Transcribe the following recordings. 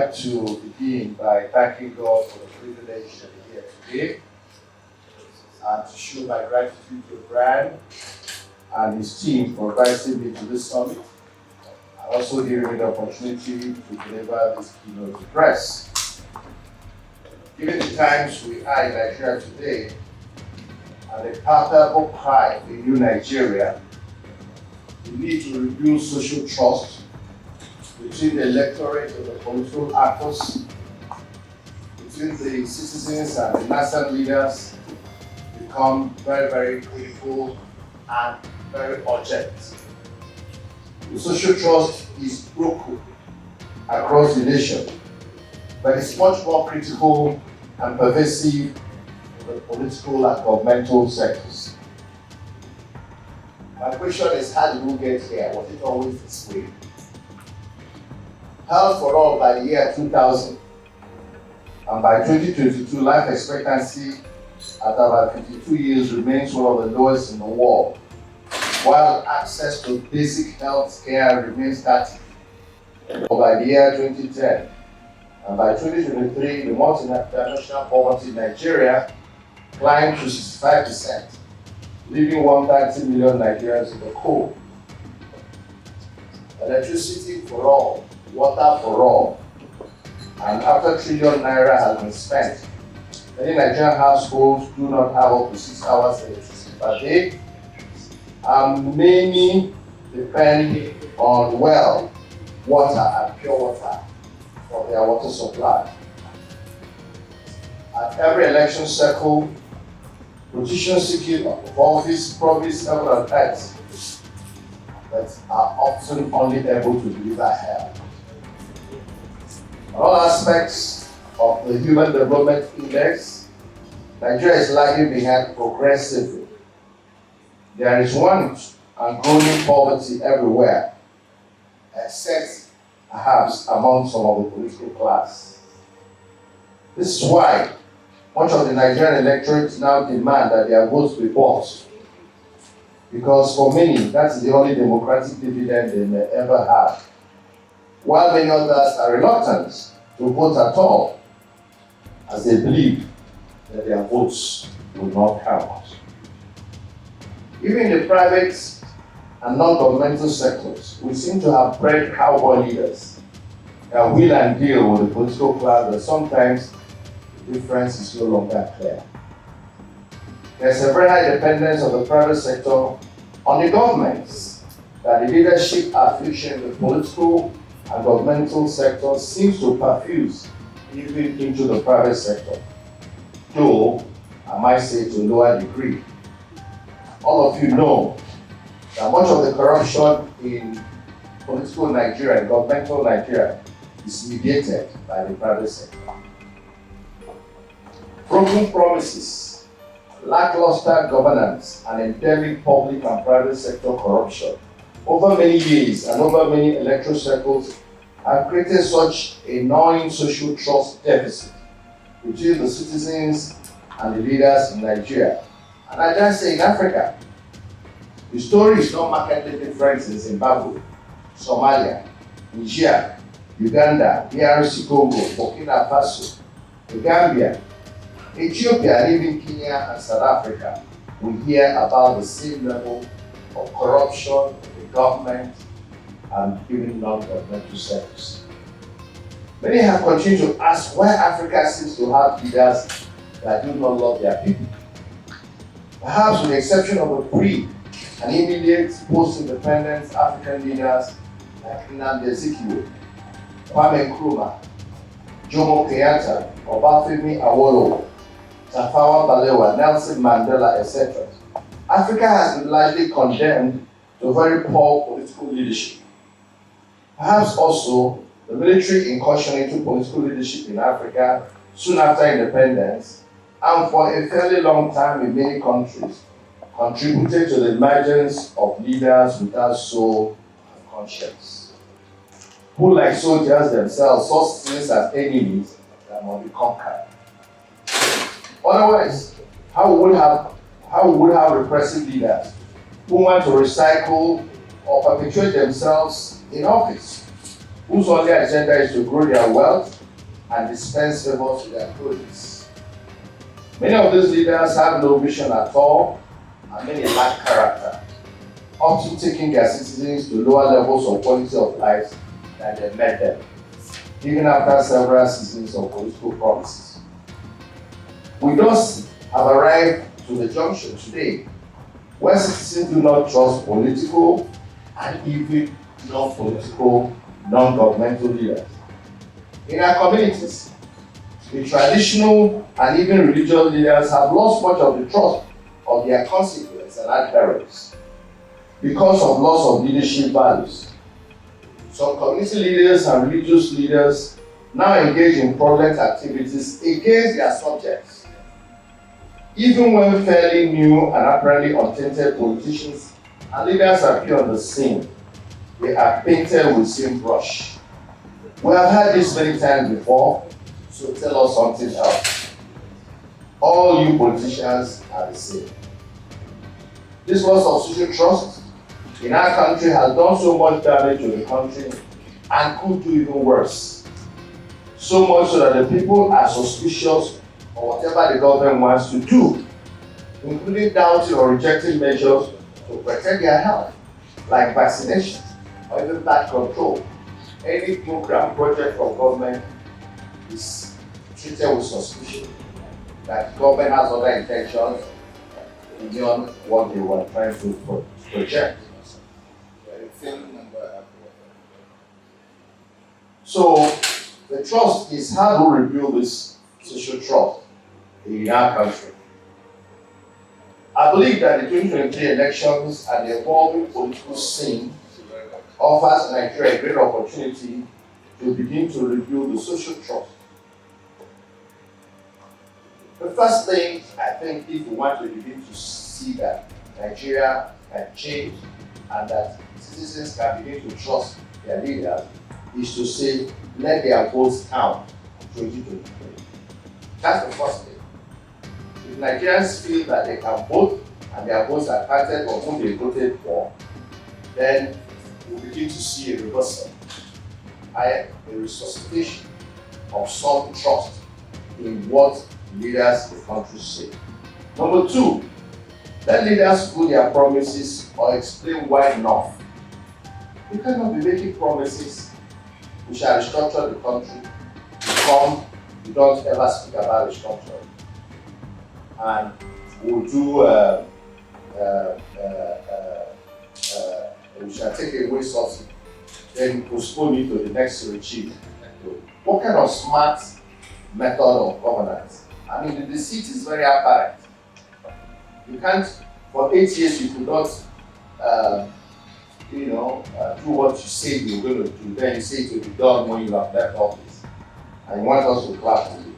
like to begin by thanking God for the privilege to be here today and to show my gratitude to Brian and his team for inviting me to this summit and also giving me the opportunity to deliver this keynote address. Given the times we are in Nigeria today and the palpable cry for a new Nigeria, we need to rebuild social trust between the electorate and the political actors, between the citizens and the national leaders, become very, very critical and very urgent. The social trust is broken across the nation, but it's much more critical and pervasive in the political and governmental sectors. My question is, how did we get here? Was it always this way? Health for all by the year 2000, and by 2022, life expectancy at about 52 years remains one of the lowest in the world, while access to basic health care remains static. By the year 2010, and by 2023, the multinational poverty in Nigeria climbed to 65%, leaving 130 million Nigerians in the cold. Electricity for all, water for all, and after ₦1 trillion has been spent, many Nigerian households do not have up to 6 hours electricity per day, and many depend on well water and pure water for their water supply. At every election cycle, politicians seeking office promise heaven and earth, but are often only able to deliver hell. On all aspects of the Human Development Index, Nigeria is lagging behind progressively. There is want and growing poverty everywhere, except perhaps among some of the political class. This is why much of the Nigerian electorate now demand that their votes be bought, because for many, that's the only democratic dividend they may ever have, while many others are reluctant to vote at all, as they believe that their votes will not count. Even in the private and non-governmental sectors, we seem to have bred cowboy leaders that will and deal with the political class, but sometimes the difference is no longer clear. There's a very high dependence of the private sector on the governments, that the leadership affiliation in the political and governmental sector seems to perfuse even into the private sector, though I might say to a lower degree. All of you know that much of the corruption in political Nigeria and governmental Nigeria is mediated by the private sector. Broken promises, lackluster governance, and endemic public and private sector corruption over many years and over many electoral cycles have created such a gnawing social trust deficit between the citizens and the leaders in Nigeria, and I just say in Africa. The story is not markedly different in Zimbabwe, Somalia, Niger, Uganda, DRC Congo, Burkina Faso, the Gambia, Ethiopia, and even Kenya and South Africa. We hear about the same level of corruption in the government and even non-governmental sectors. Many have continued to ask why Africa seems to have leaders that do not love their people. Perhaps with the exception of a brief and immediate post-independence African leaders like Nnamdi Azikiwe, Kwame Nkrumah, Jomo Kenyatta, Obafemi Awolowo, Tafawa Balewa, Nelson Mandela, etc. Africa has been largely condemned to very poor political leadership. Perhaps also the military incursion into political leadership in Africa soon after independence, and for a fairly long time in many countries, contributed to the emergence of leaders without soul and conscience, who, like soldiers themselves, saw citizens as enemies that must be conquered. Otherwise, how we would have repressive leaders who want to recycle or perpetuate themselves in office, whose only agenda is to grow their wealth and dispense favors to their cronies. Many of these leaders have no vision at all, and many lack character, often taking their citizens to lower levels of quality of life than they met them, even after several seasons of political promises. We thus have arrived to the junction today where citizens do not trust political and even non-political, non-governmental leaders. In our communities, the traditional and even religious leaders have lost much of the trust of their constituents and adherents because of loss of leadership values. Some community leaders and religious leaders now engage in fraudulent activities against their subjects. Even when fairly new and apparently untainted politicians and leaders appear on the scene, they are painted with the same brush. We have heard this many times before, so tell us something else. All you politicians are the same. This loss of social trust in our country has done so much damage to the country and could do even worse. So much so that the people are suspicious of whatever the government wants to do, including doubting or rejecting measures to protect their health, like vaccination or even birth control. Any program project from government is treated with suspicion that the government has other intentions beyond what they were trying to project. So the trust is how to rebuild this social trust in our country. I believe that the 2023 elections and the evolving political scene offers Nigeria a great opportunity to begin to rebuild the social trust. The first thing I think, if we want to begin to see that Nigeria can change and that citizens can begin to trust their leaders, is to say, let their votes count in 2023. That's the first thing. If Nigerians feel that they can vote and their votes are counted or who they voted for, then we'll begin to see a reversal, a resuscitation of some trust in what leaders in the country say. Number two, let leaders put their promises or explain why not. You cannot be making promises we shall restructure the country, become you don't ever speak about restructuring. And we'll do we shall take away subsidy, then postpone it to the next regime. What kind of smart method of governance? I mean, the deceit is very apparent. You can't, for 8 years, you could not, do what you say you're going to do. Then you say it will be done when you have left office. And you want us to clap for you.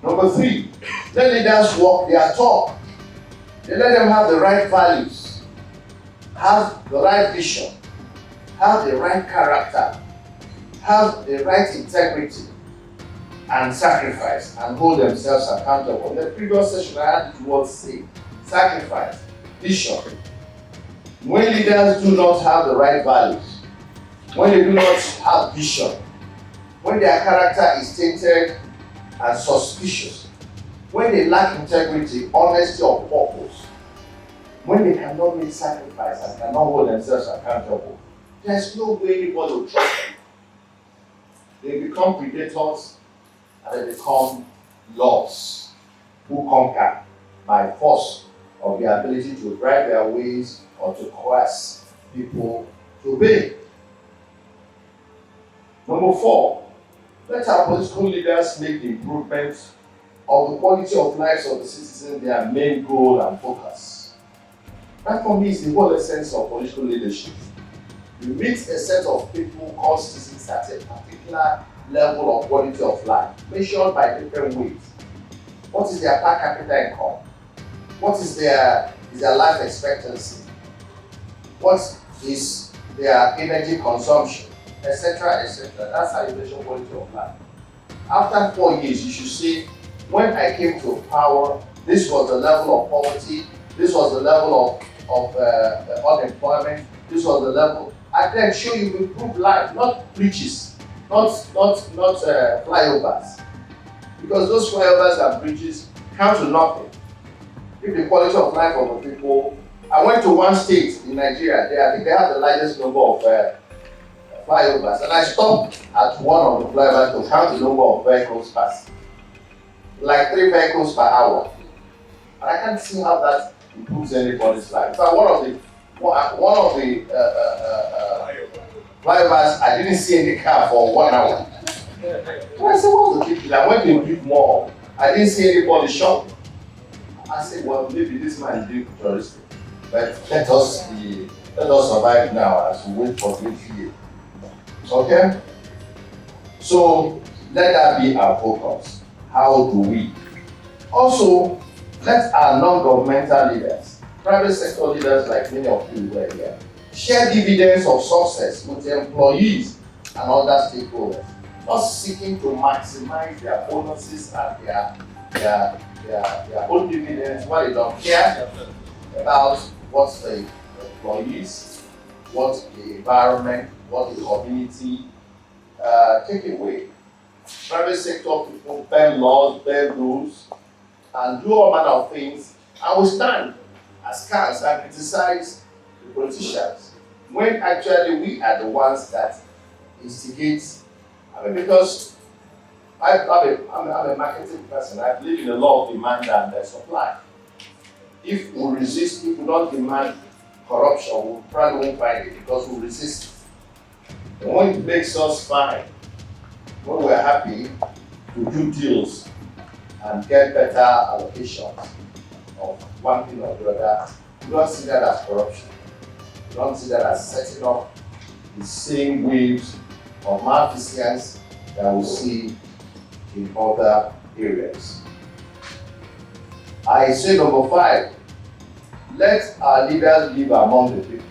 Number three, let leaders walk their talk. They let them have the right values, have the right vision, have the right character, have the right integrity and sacrifice, and hold themselves accountable. In the previous session, I had the word say, sacrifice, vision. When leaders do not have the right values, when they do not have vision, when their character is tainted and suspicious, when they lack integrity, honesty, or purpose, when they cannot make sacrifice and cannot hold themselves accountable, there's no way anybody will trust them. They become predators and they become lords who conquer by force of their ability to drive their ways or to coerce people to obey. Number four, let our political leaders make the improvement of the quality of lives of the citizens their main goal and focus. That for me is the whole essence of political leadership. You meet a set of people called citizens at a particular level of quality of life, measured by different ways. What is their per capita income? What is their life expectancy? What is their energy consumption, etc., etc. That's how you measure quality of life. After 4 years, you should say, when I came to power, this was the level of poverty, this was the level of unemployment, this was the level, and then show you improved life, not riches. not flyovers. Because those flyovers and bridges count to nothing if the quality of life of the people. I went to one state in Nigeria, I think they have the largest number of flyovers, and I stopped at one of the flyovers to count the number of vehicles passing. Like 3 vehicles per hour. And I can't see how that improves anybody's life. In fact, one of the flyovers, I didn't see any car for 1 hour. And I said, what's the big deal? I went to a big mall. I didn't see anybody shopping. I said, well, maybe this man is doing tourism. But let us survive now as we wait for great year. Okay? So let that be our focus. How do we? Also, let our non-governmental leaders, private sector leaders like many of you were here, share dividends of success with the employees and other stakeholders, not seeking to maximize their bonuses and their own dividends while they don't care about what the employees, what the environment, what the community take away. Private sector people bend laws, bend rules, and do all manner of things, and we stand askance and criticize the politicians when actually we are the ones that instigate. I mean, because I'm a marketing person. I believe in the law of demand and supply. If we resist, if we don't demand corruption, we probably won't find it because we resist. And when it makes us fine, when we're happy to do deals and get better allocations of one thing or the other, we don't see that as corruption. We don't see that as setting up the same waves of malfeasance that we see in other areas. I say number 5, let our leaders live among the people,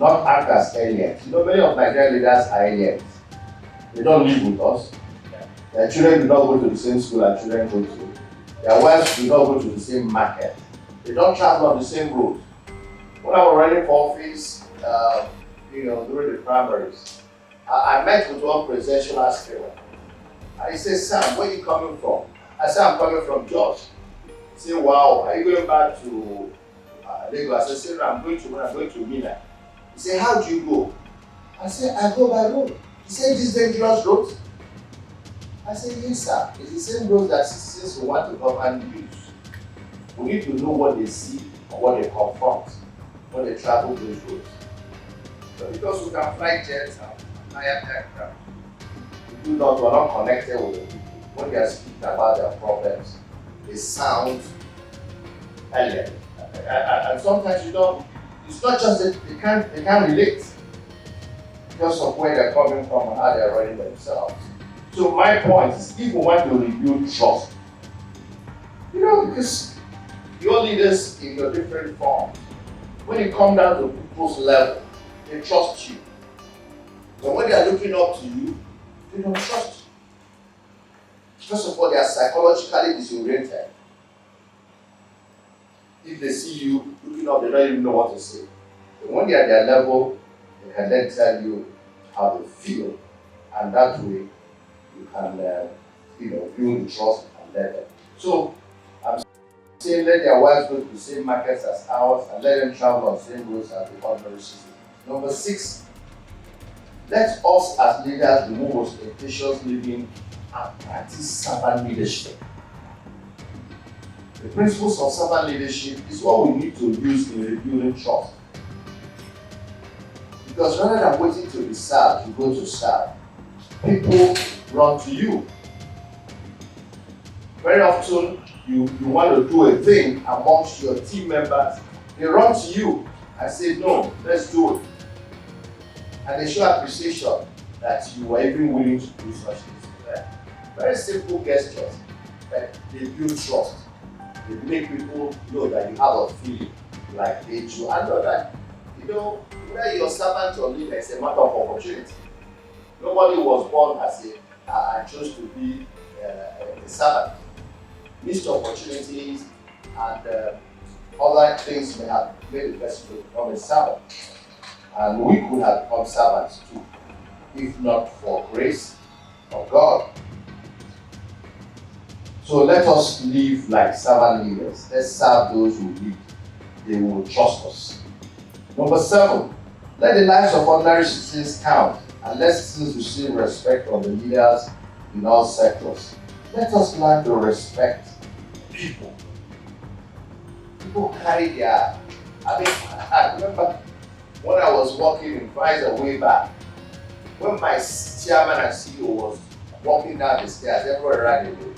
not act as aliens. You know, many of Nigerian leaders are aliens. They don't live with us. Their children do not go to the same school our children go to. Their wives do not go to the same market. They don't travel on the same road. When I was running for office, during the primaries, I met with one presidential aspirant. And he said, Sam, where are you coming from? I said, I'm coming from George. He said, wow, are you going back to Lagos? I said, I'm going to Mina. He said, how do you go? I said, I go by road. He said, this dangerous road? I said, yes, sir. It's the same road that citizens who want to govern use. We need to know what they see or what they confront when they travel those roads. But because we can fly jets and fly aircraft, we're not connected with the people. When they are speaking about their problems, they sound alien. And sometimes it's not just that they can't relate because of where they're coming from and how they're running themselves. So my point is, if we want to rebuild trust, because your leaders in your different forms, when you come down to people's level, they trust you. But when they are looking up to you, they don't trust you. First of all, they are psychologically disoriented. If they see you looking up, they don't even know what to say. But when they are at their level, they can then tell you how they feel, and that way you can build the trust and let them. So I'm saying let their wives go to the same markets as ours and let them travel on the same roads as the ordinary citizens. Number 6, let us as leaders remove ostentatious living and practice servant leadership. The principles of servant leadership is what we need to use in rebuilding trust. Because rather than waiting to be served, you go to serve. People run to you. Very often, you want to do a thing amongst your team members, they run to you and say, no, let's do it. And they show appreciation that you were even willing to do such things. Very simple gestures, but they build trust. They make people know that you have a feeling like they do. And know that, whether you're servant or leader, it's a matter of opportunity. Nobody was born as I chose to be a servant. Missed opportunities and other things may have made the person to become a servant. And we could have become servants too, if not for grace of God. So let us live like servant leaders. Let's serve those who lead. They will trust us. Number 7, let the lives of ordinary citizens count, and let citizens receive respect from the leaders in all sectors. Let us learn to respect people. People carry their, I remember when I was working in Fireside way back, when my chairman and CEO was walking down the stairs, everybody ran away.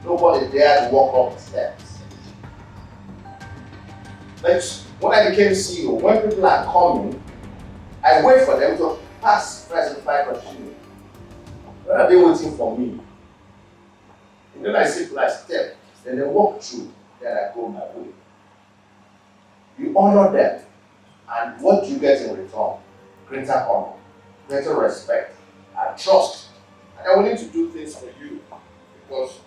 Nobody dared to walk up the steps. But when I became CEO, when people are coming, I wait for them to pass present 5 continue. When are they waiting for me? And then I see people, I step, then they walk through, then I go my way. You honor them, and what you get in return? Greater honor, greater respect, and trust. And I will need to do things for you because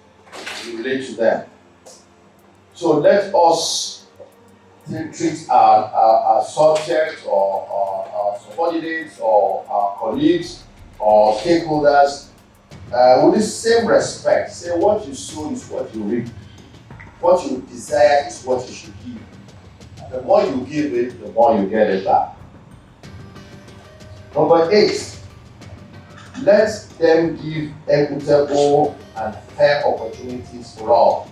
you relate to them. So let us treat our subjects or our subordinates or our colleagues or stakeholders with the same respect. Say what you sow is what you reap. What you desire is what you should give. And the more you give it, the more you get it back. Number 8, let them give equitable and fair opportunities for all.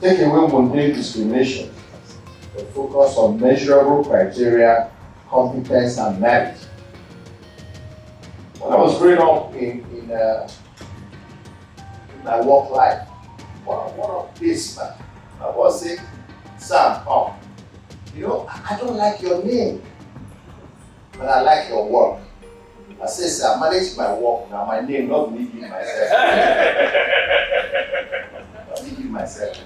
Take away mundane discrimination, but focus on measurable criteria, competence, and merit. When I was growing up in my work life, one of this man, I was saying, Sam, come. I don't like your name, but I like your work. I say, sir, I manage my work now, my name, not me giving myself. Not me giving myself.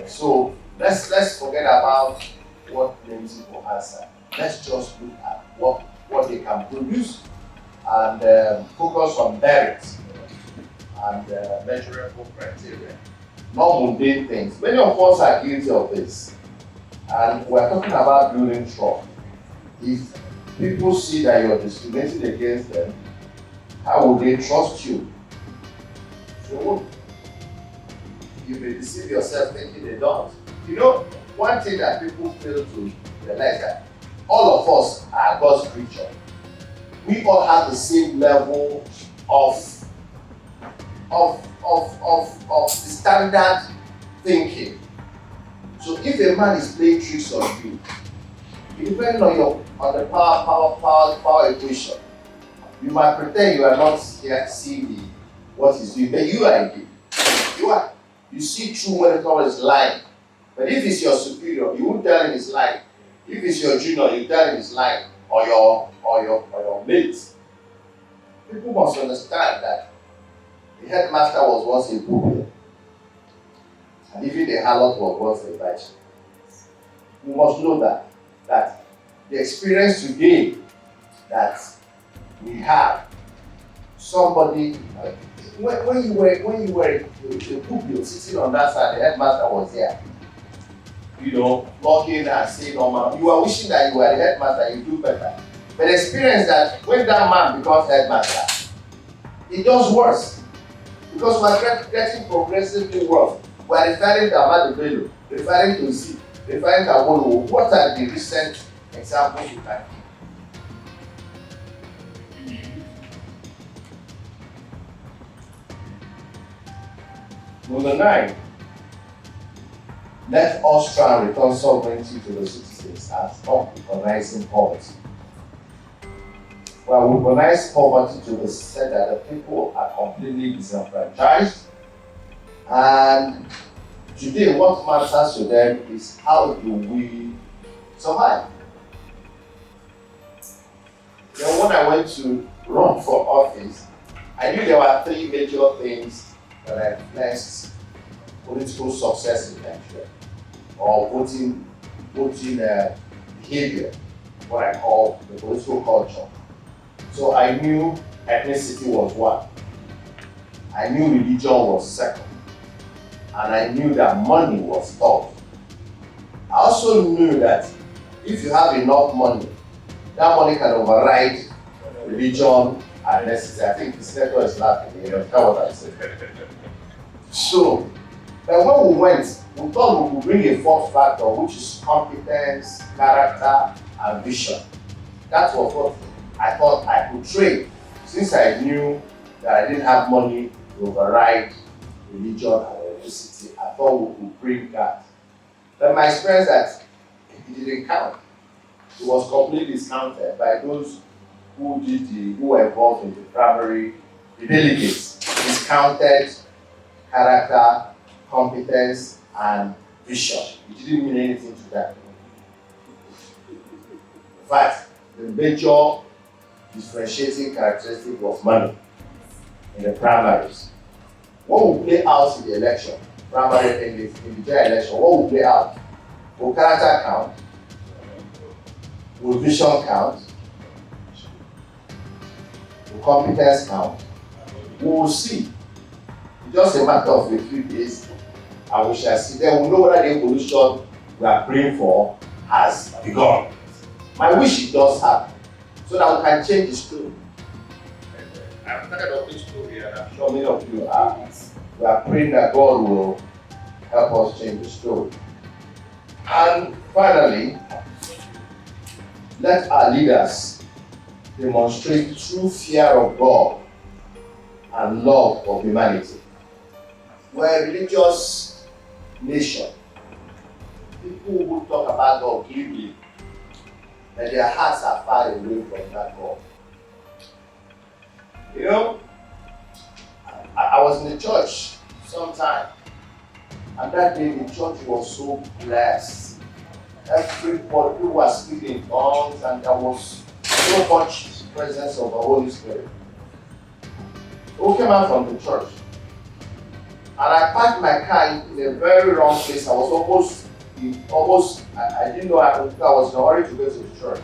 So let's forget about what names people answer. Let's just look at what they can produce and focus on merit and measurable criteria, not mundane things. Many of us are guilty of this, and we're talking about building trust. If people see that you're discriminating against them, how will they trust you? So you may deceive yourself thinking they don't. One thing that people fail to realize that all of us are God's creature. We all have the same level of the standard thinking. So if a man is playing tricks on you, depending on the power equation, you might pretend you are not here seeing what he's doing, but you are indeed. You are. You see through when the power is lying. But if it's your superior, you won't tell him he's lying. If it's your junior, you tell him he's lying, or your mates. People must understand that the headmaster was once a pupil, and even the harlot was once a virgin. You must know that the experience today that we have, somebody when you were a pupil sitting on that side, the headmaster was there. Walking and saying normal. You are wishing that you were the headmaster, you do better. But experience that when that man becomes headmaster, it does worse. Because we are getting progressively worse. We are referring to Ahmadu Bello, referring to Z, referring to Awolowo. What are the recent examples you can give? Number 9. Let us try and return sovereignty to the citizens and stop weaponizing poverty. We have weaponized poverty to the extent that the people are completely disenfranchised. And today, what matters to them is how do we survive? When I went to run for office, I knew there were 3 major things that I influenced political success in Nigeria, or voting behavior, what I call the political culture. So I knew ethnicity was one, I knew religion was second, and I knew that money was third. I also knew that if you have enough money, that money can override religion and necessity. I think the senator is laughing, you know, that's what I said. So, then when we went, we thought we would bring a fourth factor, which is competence, character, and vision. That was what I thought I could trade. Since I knew that I didn't have money to override religion and electricity, I thought we could bring that. But my experience that it didn't count. It was completely discounted by those who were involved in the primary, the delegates, discounted character, competence, and vision. It didn't mean anything to them. In fact, the major differentiating characteristic was money in the primaries. What will play out in the election, primary in the general election, what will play out? Will character count? Will vision count? Will competence count? We will see. It's just a matter of a few days, and we shall see. Then we'll know whether the evolution we are praying for has begun. My wish it does happen, so that we can change the story. I'm tired of this story, and I'm sure many of you are. We are praying that God will help us change the story. And finally, let our leaders demonstrate true fear of God and love of humanity. We're a religious nation. People who talk about God glibly, and their hearts are far away from that God. You know, I was in the church sometime, and that day the church was so blessed. Everybody, people were speaking in tongues, and there was so much presence of the Holy Spirit. We came out from the church, and I parked my car in a very wrong place. I was I didn't know I was in a hurry to go to the church.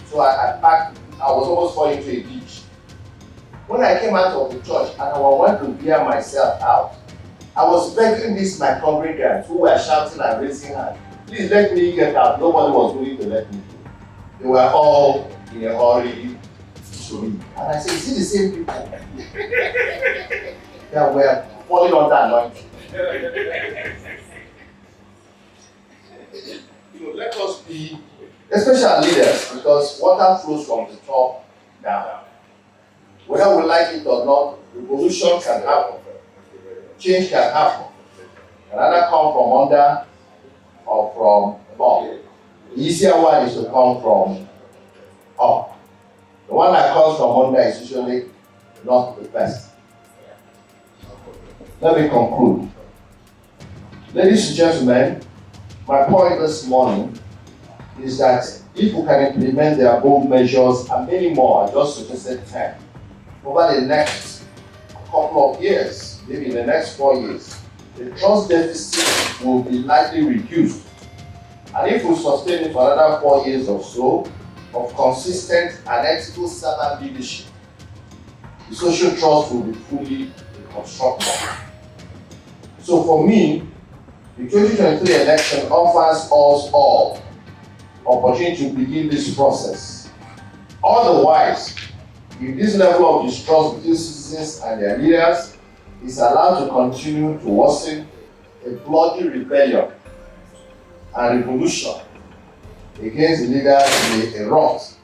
So I parked, I was almost falling into a ditch. When I came out of the church and I wanted to bear myself out, I was begging my congregants who were shouting and raising hands, please let me get out. Nobody was willing to let me go. They were all in a hurry to me. And I said, is it the same people that were falling under anointing? Let us be, especially leaders, because water flows from the top down. Whether we like it or not, revolution can happen. Change can happen. Can either come from under or from above. The easier one is to come from up. The one that comes from under is usually not the best. Let me conclude. Ladies and gentlemen, my point this morning is that if we can implement the above measures and many more, I just suggested 10, over the next couple of years, maybe in the next 4 years, the trust deficit will be likely reduced. And if we sustain it for another 4 years or so of consistent and ethical servant leadership, the social trust will be fully reconstructed. So for me, the 2023 election offers us all opportunity to begin this process. Otherwise, if this level of distrust between citizens and their leaders is allowed to continue to worsen, a bloody rebellion and revolution against the leaders may erupt,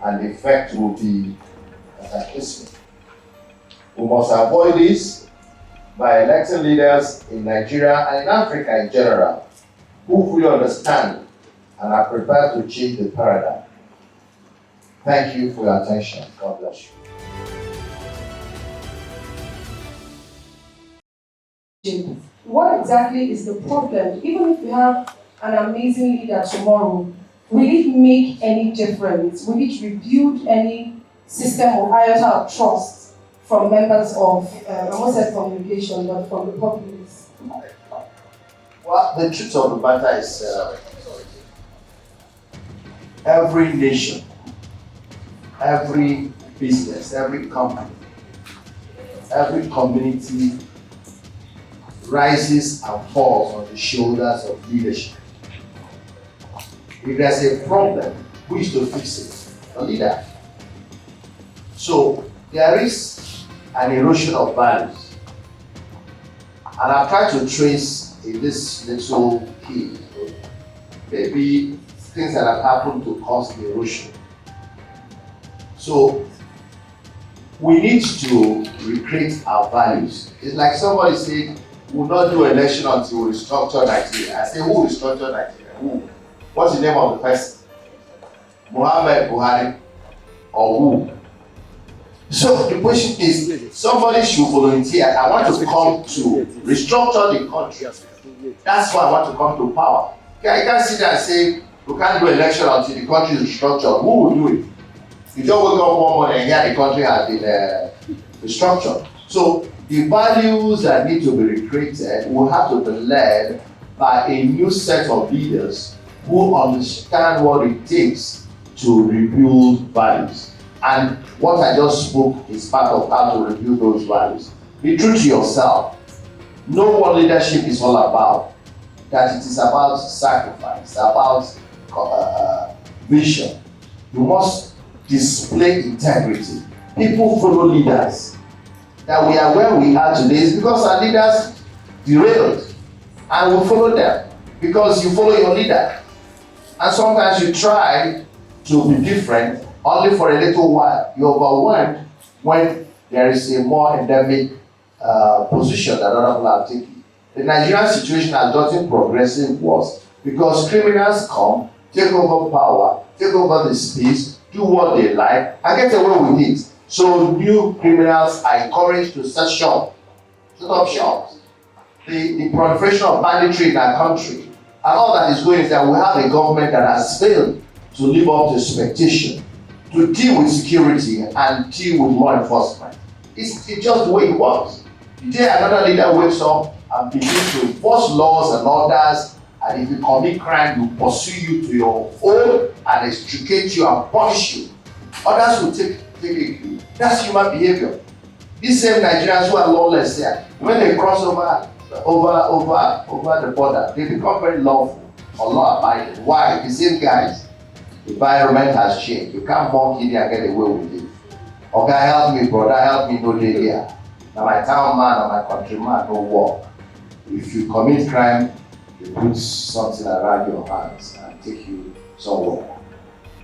and the effect will be cataclysmic. We must avoid this by electing leaders in Nigeria and in Africa in general who fully understand and are prepared to change the paradigm. Thank you for your attention. God bless you. What exactly is the problem? Even if we have an amazing leader tomorrow, will it make any difference? Will it rebuild any system or iota of trust from members of, I won't say congregation, but from the populace? Well, the truth of the matter is every nation, every business, every company, every community rises and falls on the shoulders of leadership. If there's a problem, who is to fix it? your leader. So there is an erosion of values. And I've tried to trace in this little key, maybe things that have happened to cause the erosion. So we need to recreate our values. It's like somebody said, we'll not do election until we restructure Nigeria. I say, who restructure Nigeria? Who? What's the name of the person? Muhammad Buhari or who? So the question is, somebody should volunteer. I want to come to restructure the country. That's why I want to come to power. I can't sit there and say, we can't do election until the country is restructured. Who will do it? You don't wake up one morning and hear the country has been restructured. So the values that need to be recreated will have to be led by a new set of leaders who understand what it takes to rebuild values. And what I just spoke is part of how to rebuild those values. Be true to yourself. Know what leadership is all about. That it is about sacrifice, about vision. You must display integrity. People follow leaders. That we are where we are today is because our leaders derailed. And we follow them because you follow your leader. And sometimes you try to be different only for a little while. You're overwhelmed when there is a more endemic position that other people are taking. The Nigerian situation has gotten progressive worse because criminals come, take over power, take over the space, do what they like, and get away with it. So new criminals are encouraged to set up shops. The proliferation of banditry in our country and all that is going is that we have a government that has failed to live up to expectation, to deal with security and deal with law enforcement. It's just the way it works. The day another leader wakes up and begins to enforce laws and orders, and if you commit crime, will pursue you to your home and extricate you and punish you. Others will take a cue. That's human behavior. These same Nigerians who are lawless here, when they cross over the border, they become very lawful or law-abiding. Why? The same guys. The environment has changed. You can't monkey there and get away with it. Okay, help me, brother, help me, no day here. Now my town man or my countryman no work. If you commit crime, they put something around your hands and take you somewhere.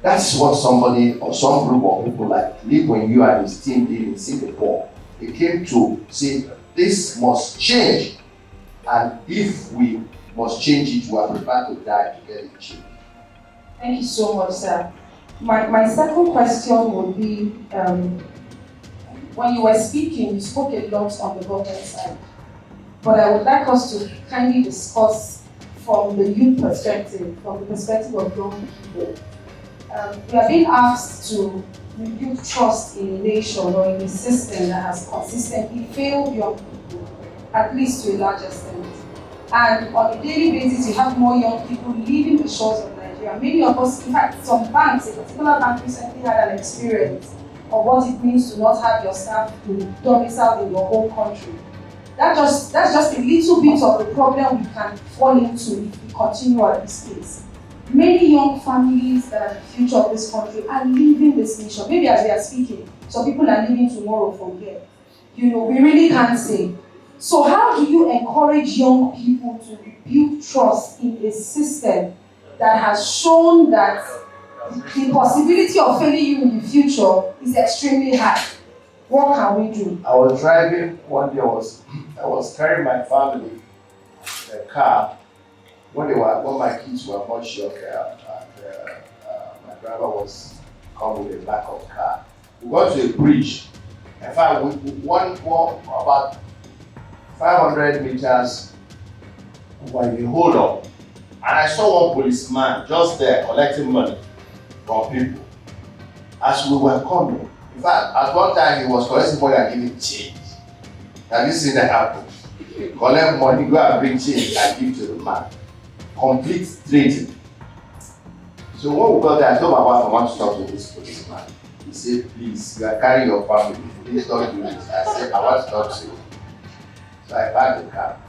That's what somebody or some group of people like Lee Kuan Yew and his team did in Singapore. They came to say this must change, and if we must change it, we are prepared to die to get it changed. Thank you so much, sir. My second question would be, when you were speaking, you spoke a lot on the government side, but I would like us to kindly discuss from the youth perspective, from the perspective of young people. We are being asked to rebuild trust in a nation or in a system that has consistently failed young people, at least to a large extent. And on a daily basis, you have more young people leaving the shores of Nigeria. Many of us, in fact, some banks, a particular bank recently had an experience of what it means to not have your staff domiciled in your home country. That's just a little bit of the problem we can fall into if we continue at this pace. Many young families that are the future of this country are leaving this nation. Maybe as we are speaking, some people are leaving tomorrow from here. We really can't say. So how do you encourage young people to rebuild trust in a system that has shown that the possibility of failing you in the future is extremely high? What can we do? I was driving one day. I was carrying my family in a car when my kids were much younger, and my driver was coming with a backup car. We got to a bridge. In fact, one about 500 meters, by the hold up, and I saw one policeman just there collecting money from people as we were coming. In fact, at one time he was collecting money and giving change. Have you seen that happen? Collect money, go and bring change and give to the man. Complete trading. So when we got there, I told my wife I want to talk to this policeman. He said, please, you are carrying your family. Please don't do this. I said, I want to talk to you. So I parked the car.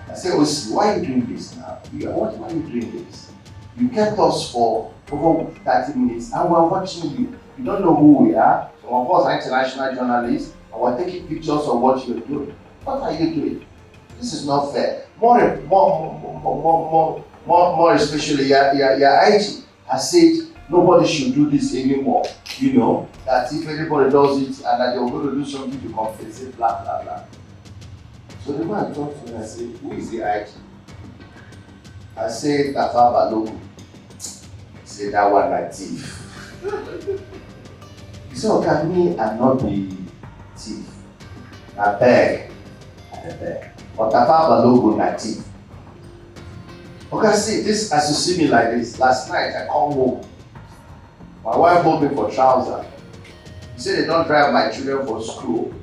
I said, Osi, why are you doing this now? Why are you doing this? You kept us for over 30 minutes and we're watching you. You don't know who we are. Some of us are international journalists and we're taking pictures of what you're doing. What are you doing? This is not fair. More especially your IG has said nobody should do this anymore. You know, that if anybody does it and that they're going to do something to compensate, blah, blah, blah. So the man talked to me and said, who is the IG? I said, Tafa Balogun. He said, that one like thief. He said, okay, me, I'm not the thief. I beg. But Tafa Balogun like thief. Okay, see, this, as you see me like this, last night I come home. My wife bought me for trousers. He said they don't drive my children for school.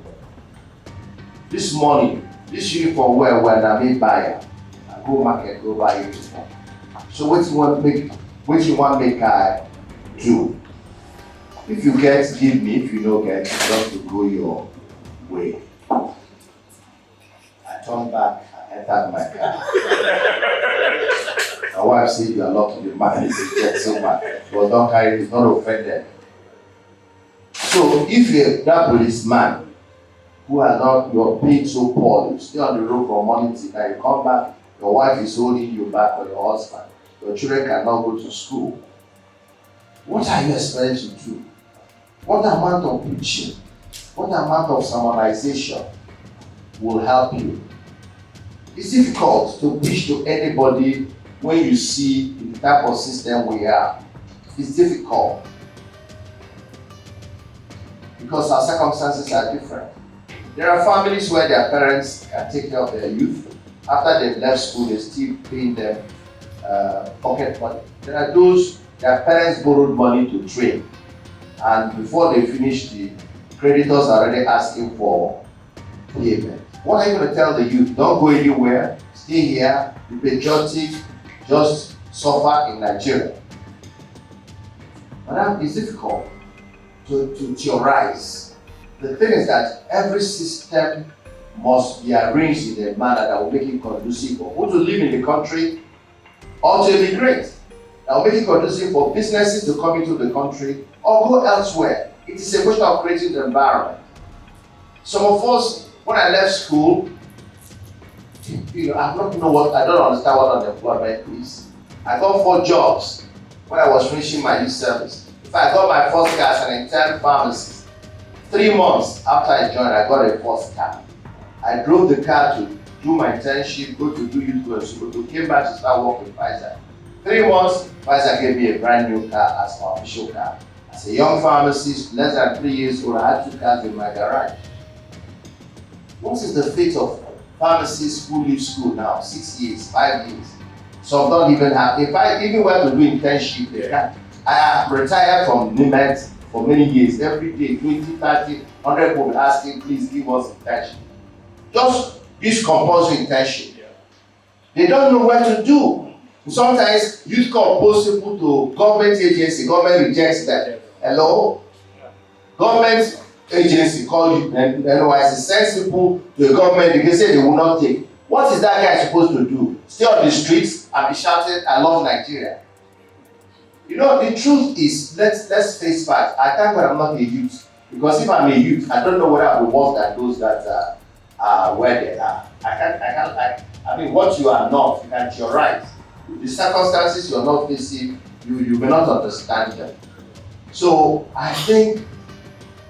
This morning, this uniform wear when I made buyer. I go market, go buy it tomorrow. So what you want make I do? If you get, give me. If you don't get, just to go your way. I turned back and entered my car. My wife said, you are lucky the man is a gentleman. But don't carry it, he's not offended. So if you're that policeman who has not, you're paid so poor, you stay on the road from morning till night, you come back, your wife is holding you back for your husband, your children cannot go to school. What are you expecting to do? What amount of preaching, what amount of sermonization will help you? It's difficult to preach to anybody when you see the type of system we have. It's difficult because our circumstances are different. There are families where their parents can take care of their youth. After they've left school, they're still paying them pocket money. There are those, their parents borrowed money to train, and before they finish, the creditors are already asking for payment. What are you going to tell the youth? Don't go anywhere, stay here, be patriotic, just suffer in Nigeria. But it's difficult to theorize. The thing is that every system must be arranged in a manner that will make it conducive for who to live in the country or to immigrate. That will make it conducive for businesses to come into the country or go elsewhere. It is a question of creating the environment. Some of us, when I left school, I don't understand what unemployment is. I got 4 jobs when I was finishing my youth service. If I got my first car as an intern pharmacist, 3 months after I joined, I got a first car. I drove the car to do my internship, go to do youth school, came back to start working with Fireside. 3 months, Fireside gave me a brand new car as my official car. As a young pharmacist, less than 3 years old, I had 2 cars in my garage. What is the fate of pharmacists who leave school now? 6 years, 5 years. Some don't even have. If I even went to do internship, they can't. I have retired from NIMET for many years. Every day, 20, 30, 100 people asking, please give us internship. Just use compulsory internship. They don't know what to do. Sometimes youth compose people to government agency, government rejects them. Hello? Government agency call you, and NYC sends people to the government, they say they will not take. What is that guy supposed to do? Stay on the streets and be shouting, I love Nigeria. You know, the truth is, let's face facts. I thank God I'm not a youth. Because if I'm a youth, I don't know whether I'll be worse than those that are where they are. I mean, what you are not, you can theorize. The circumstances you're not facing, you may not understand them. So I think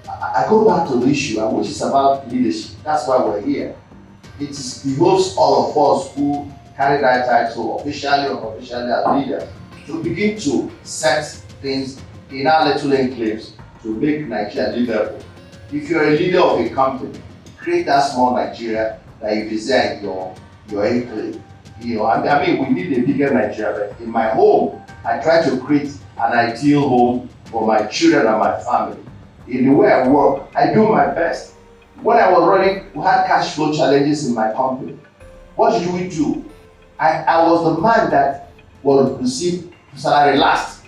I go back to the issue, which is about leadership. That's why we're here. It behoves all of us who carry that title, officially or unofficially, as leaders, to begin to set things in our little enclaves to make Nigeria livable. If you're a leader of a company, create that small Nigeria that you desire in your enclave. You know, I mean, we need a bigger Nigeria. But in my home, I try to create an ideal home for my children and my family. In the way I work, I do my best. When I was running, we had cash flow challenges in my company. What did we do? I was the man that would receive salary last.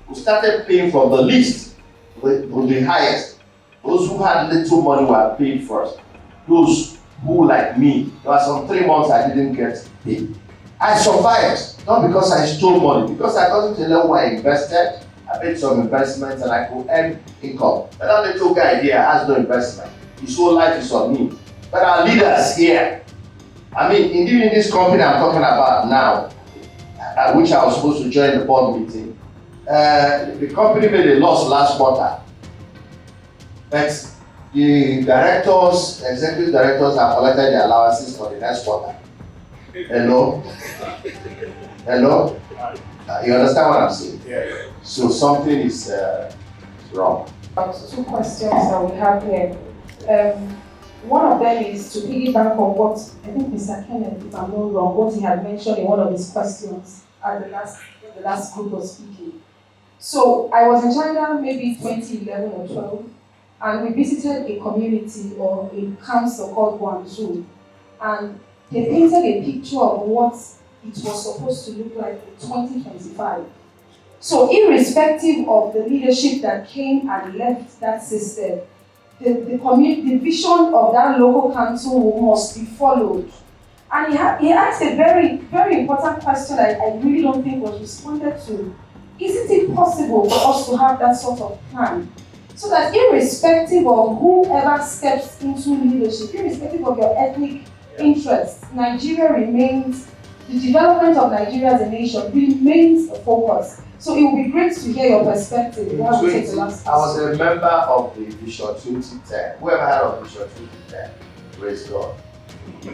We started paying from the least to the highest. Those who had little money were paid first. Those who, like me, there were some 3 months I didn't get paid. I survived, not because I stole money, because I got into a level where I invested, I made some investments and I could earn income. But that little guy here has no investment. His whole life is on me. But our leaders here, I mean, even in this company I'm talking about now, which I was supposed to join the board meeting, the company made a loss last quarter. But the directors, executive directors have collected their allowances for the next quarter. Hello? Hello? You understand what I'm saying? Yeah. So something is wrong. Two questions that we have here. One of them is to piggyback on what I think Mr. Kenneth, if I'm not wrong, what he had mentioned in one of his questions at the last group was speaking. So I was in China maybe 2011 or 12, and we visited a community or a council called Guangzhou, and they painted a picture of what it was supposed to look like in 2025. So irrespective of the leadership that came and left that system, the vision of that local council must be followed. And he asked a very, very important question that I really don't think was responded to. Isn't it possible for us to have that sort of plan? So that irrespective of whoever steps into leadership, irrespective of your ethnic interests, Nigeria remains, the development of Nigeria as a nation remains a focus. So it would be great to hear your perspective. I was a member of the Vision 2010. Whoever heard of Vision 2010? Praise God.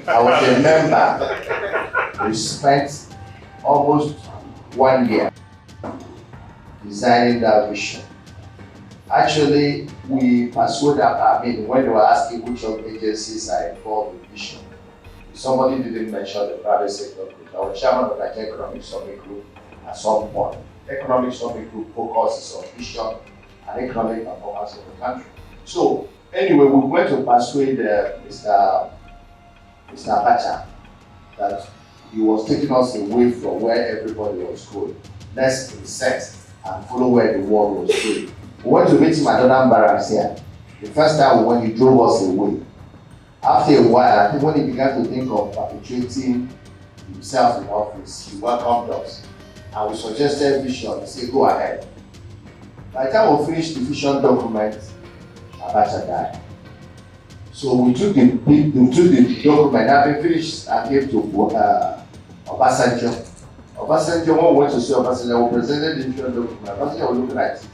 I was a member. We spent almost 1 year designing that vision. Actually, we pursued that. I mean, when they were asking which of agencies are involved in vision, somebody didn't mention the private sector group. I was chairman of the Nigerian Economic Summit Group at some point. Economic Summit Group focuses on vision and economic performance of the country. So, anyway, we went to persuade Mr. Abacha that he was taking us away from where everybody was going. Let's reset and follow where the world was going. We went to meet him at Donham Barracks here. The first time when he drove us away. After a while, I think when he began to think of perpetuating himself in office, he welcomed us. And we suggested vision. He said, go ahead. By the time we finished the vision document, Abacha died. So we took the document, having finished, and gave to Obasanjo. Obasanjo, when we went to see Obasanjo, we presented the vision document. Obasanjo was looking at it.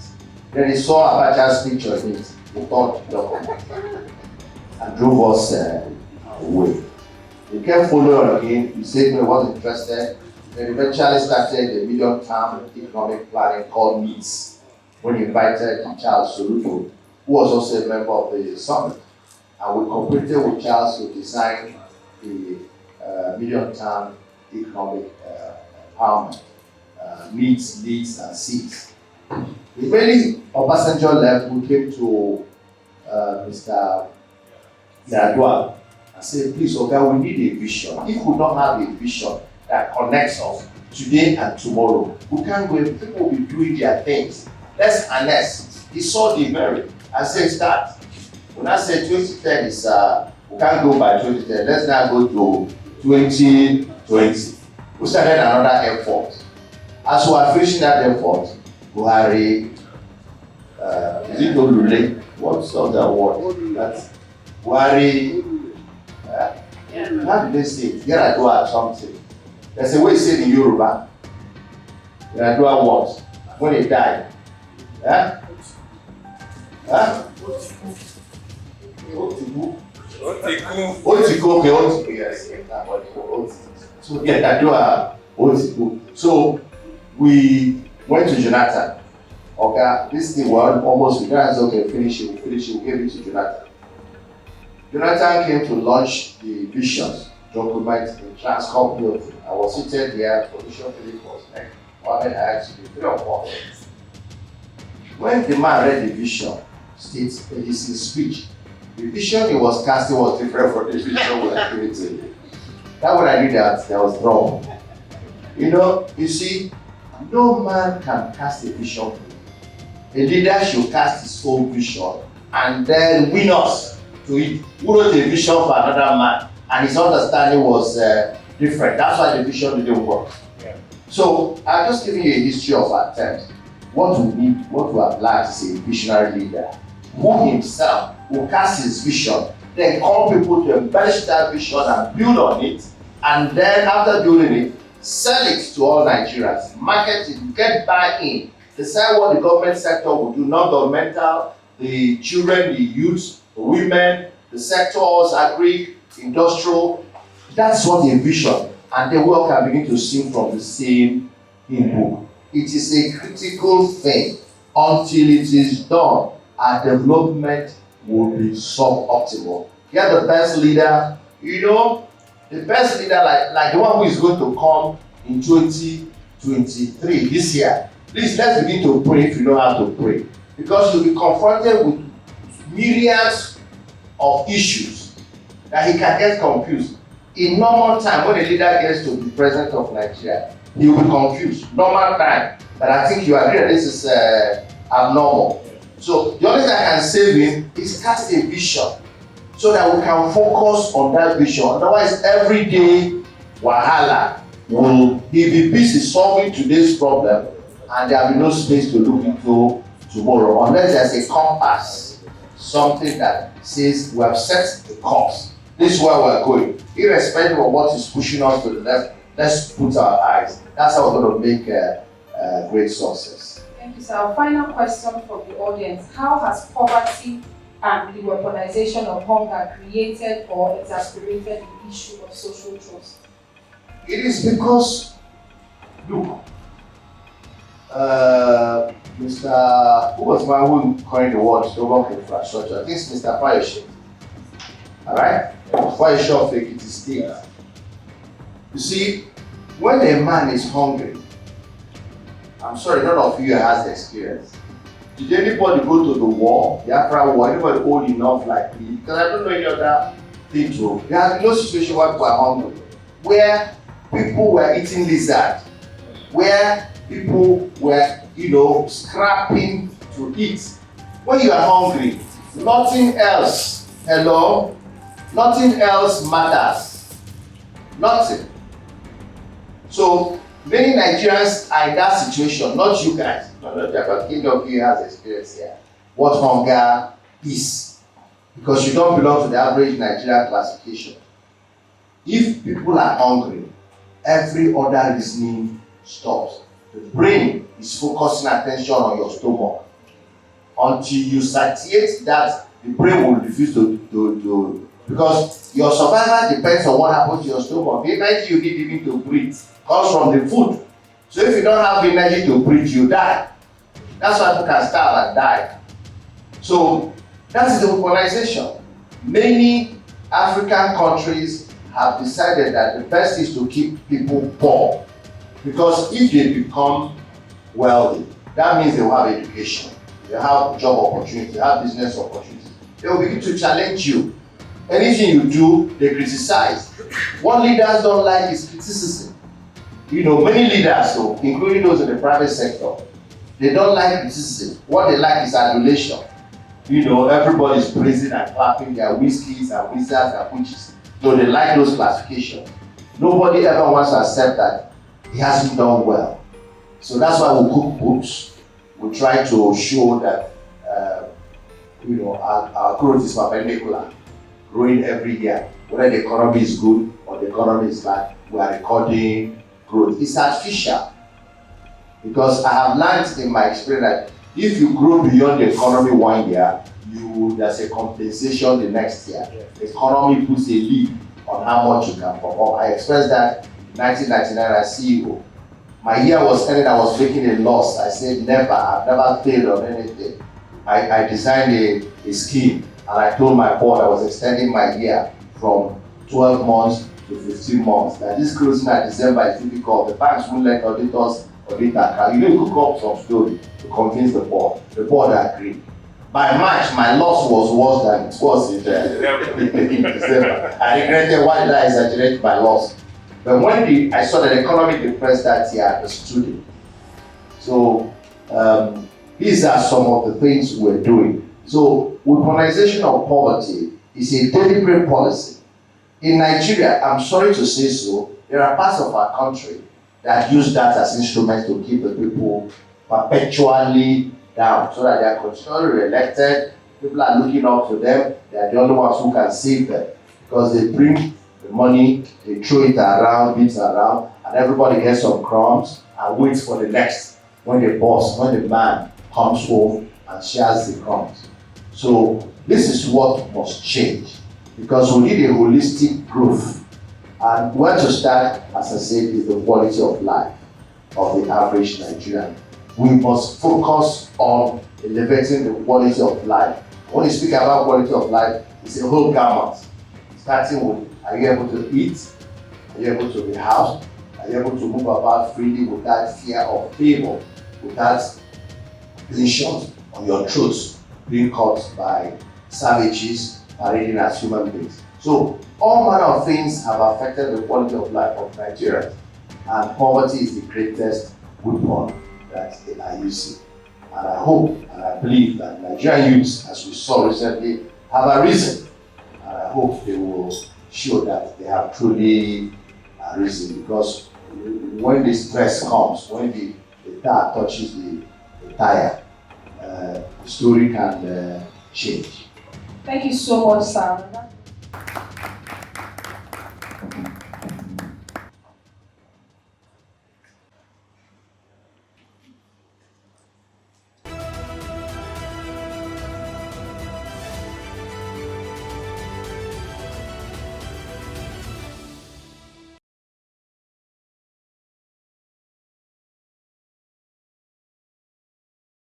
Then he saw Abacha's picture in it. He thought the document and drove us away. He kept following again. He said he wasn't interested. Then eventually started the medium-term economic planning called NEEDS, when he invited Charles Soludo, who was also a member of the summit. And we cooperated with Charles to design the medium-term economic empowerment, NEEDS, LEADS, and SEEDS. Immediately Obasanjo left, we came to Mr. Yar'Adua and said, please, okay, we need a vision. If we don't have a vision that connects us today and tomorrow, we can't go, people will be doing their things. Let's harness. He saw the merit and said, start. When I said 2010 is, we can't go by 2010, let's now go to 2020. We started another effort. As we are finishing that effort, Buhari, is it Olule? What's the other word? That's Buhari, how do they say it? Yar'Adua or something. There's a way to say it in Yoruba. Yar'Adua what? When he died. Huh? Huh? Otiku, okay, Otiku, yes. So Yar'Adua, Otiku. So we went to Jonathan. Okay, this thing was almost, we guys okay, finish it, we gave it to Jonathan. Jonathan came to launch the visions document in Transcorp building. I was seated there, Commission Philip was next. Mohammed actually 3 or 4 minutes. When the man read the vision, states in his speech, the vision he was casting was different from the vision we were giving to him. That when I knew that there was wrong. You know, you see, no man can cast a vision. A leader should cast his own vision and then win us to it. Who wrote a vision for another man and his understanding was different. That's why the vision didn't work. Yeah. So I'm just giving you a history of our attempt. What we have lacked is a visionary leader who himself will cast his vision, then call people to embellish that vision and build on it, and then after building it, sell it to all Nigerians, market it, get buy-in, decide what the government sector will do, non-governmental, the children, the youth, the women, the sectors, agri, industrial. That's what they vision, and the world can begin to sing from the same hymn book. It is a critical thing. Until it is done, our development will be suboptimal. Get the best leader, the best leader like the one who is going to come in 2023 this year. Please, let's begin to pray if you know how to pray, because you'll be confronted with myriads of issues that he can get confused. In normal time, when a leader gets to be president of Nigeria, he will be confused. Normal time. But I think you agree that this is abnormal. So the only thing I can save him is cast a vision so that we can focus on that vision. Otherwise, every day, wahala will be busy solving today's problem, and there will be no space to look into tomorrow unless there's a compass, something that says we have set the course. This is where we're going. Irrespective of what is pushing us to the left, let's put our eyes. That's how we're going to make great success. Thank you, sir. Our final question from the audience. How has poverty and the weaponization of hunger created or exacerbated the issue of social trust? It is because, look, Mr. Who was my who coined the word global infrastructure? I think it's Mr. Fireside. Alright? Fireside fake it is state. You see, when a man is hungry, I'm sorry, none of you has the experience. Did anybody go to the war, the Afra war, anybody old enough like me? Because I don't know any other thing to. There has been no situation where people are hungry, where people were eating lizard, where people were, scrapping to eat. When you are hungry, nothing else, nothing else matters. Nothing. So, many Nigerians are in that situation, not you guys. Not any of you has experience here. What hunger is. Because you don't belong to the average Nigerian classification. If people are hungry, every other reasoning stops. The brain is focusing attention on your stomach. Until you satiate that, the brain will refuse to because your survival depends on what happens to your stomach. The energy you need even to breathe comes from the food. So if you don't have energy to breathe, you die. That's why people can starve and die. So that is the weaponization. Many African countries have decided that the best is to keep people poor. Because if they become wealthy, that means they will have education, they have job opportunities, they have business opportunities. They will begin to challenge you. Anything you do, they criticize. What leaders don't like is criticism. Many leaders, including those in the private sector, they don't like criticism. What they like is adulation. Everybody's praising and clapping their whiskeys and wizards and witches. So they like those classifications. Nobody ever wants to accept that he hasn't done well. So that's why we cook books. We try to show that our growth is perpendicular, growing every year. Whether the economy is good or the economy is bad, we are recording growth. It's artificial. Because I have learned in my experience that if you grow beyond the economy 1 year, there's a compensation the next year. The economy puts a lid on how much you can perform. I expressed that in 1999 as CEO. My year was ending, I was making a loss. I said never, I've never failed on anything. I designed a scheme, and I told my board I was extending my year from 12 months to 15 months. Now this closing at December is difficult. The banks won't let auditors audit account. You need to cook up some story to convince the board. The board agreed. By March, my loss was worse than it was in December. I regretted why did I exaggerate my loss. But when I saw that the economy depressed that year, I understood it. So these are some of the things we're doing. So weaponization of poverty is a deliberate policy In Nigeria, I'm sorry to say so, there are parts of our country that use that as instruments to keep the people perpetually down so that they are continually re-elected. People are looking up to them. They are the only ones who can save them because they bring the money, they throw it around, beat around, and everybody gets some crumbs and waits for the next when the man comes home and shares the crumbs. So this is what must change because we need a holistic growth. And where to start, as I said, is the quality of life of the average Nigerian. We must focus on elevating the quality of life. When you speak about quality of life, it's a whole gamut. Starting with, are you able to eat? Are you able to be housed? Are you able to move about freely without fear of favor, without tensions on your throats being caught by savages parading as human beings? So all manner of things have affected the quality of life of Nigerians, and poverty is the greatest weapon that they are using. And I hope and I believe that Nigerian youths, as we saw recently, have arisen. And I hope they will show that they have truly arisen, because when the stress comes, when the tar touches the tire, the story can change. Thank you so much, sir.